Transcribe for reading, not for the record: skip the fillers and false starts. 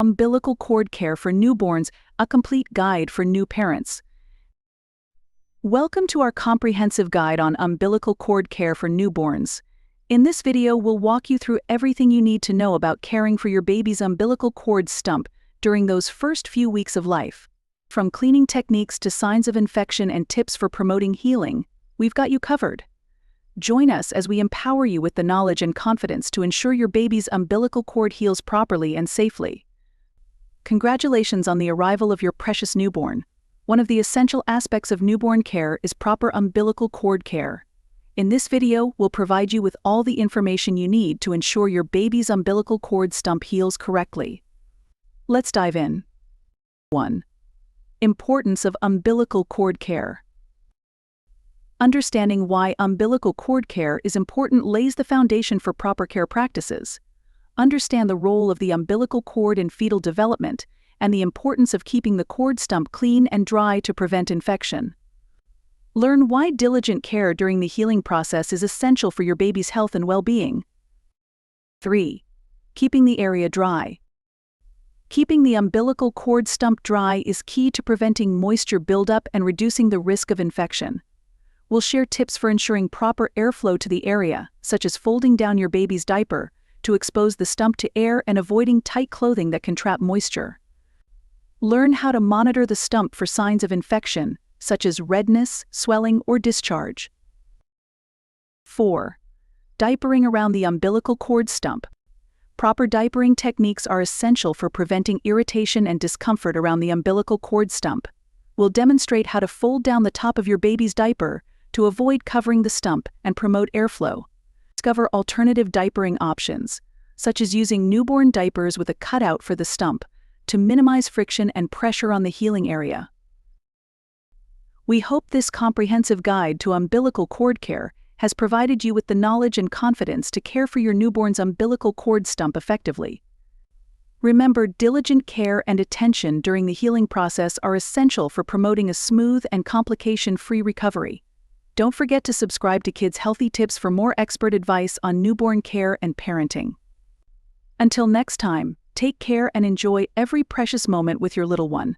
Umbilical cord care for newborns, a complete guide for new parents. Welcome to our comprehensive guide on umbilical cord care for newborns. In this video, we'll walk you through everything you need to know about caring for your baby's umbilical cord stump during those first few weeks of life. From cleaning techniques to signs of infection and tips for promoting healing, we've got you covered. Join us as we empower you with the knowledge and confidence to ensure your baby's umbilical cord heals properly and safely. Congratulations on the arrival of your precious newborn. One of the essential aspects of newborn care is proper umbilical cord care. In this video, we'll provide you with all the information you need to ensure your baby's umbilical cord stump heals correctly. Let's dive in. 1. Importance of umbilical cord care. Understanding why umbilical cord care is important lays the foundation for proper care practices. Understand the role of the umbilical cord in fetal development and the importance of keeping the cord stump clean and dry to prevent infection. Learn why diligent care during the healing process is essential for your baby's health and well-being. 3. Keeping the area dry. Keeping the umbilical cord stump dry is key to preventing moisture buildup and reducing the risk of infection. We'll share tips for ensuring proper airflow to the area, such as folding down your baby's diaper to expose the stump to air and avoiding tight clothing that can trap moisture. Learn how to monitor the stump for signs of infection, such as redness, swelling, or discharge. 4. Diapering around the umbilical cord stump. Proper diapering techniques are essential for preventing irritation and discomfort around the umbilical cord stump. We'll demonstrate how to fold down the top of your baby's diaper to avoid covering the stump and promote airflow. Discover alternative diapering options, such as using newborn diapers with a cutout for the stump to minimize friction and pressure on the healing area. We hope this comprehensive guide to umbilical cord care has provided you with the knowledge and confidence to care for your newborn's umbilical cord stump effectively. Remember, diligent care and attention during the healing process are essential for promoting a smooth and complication-free recovery. Don't forget to subscribe to Kids Healthy Tips for more expert advice on newborn care and parenting. Until next time, take care and enjoy every precious moment with your little one.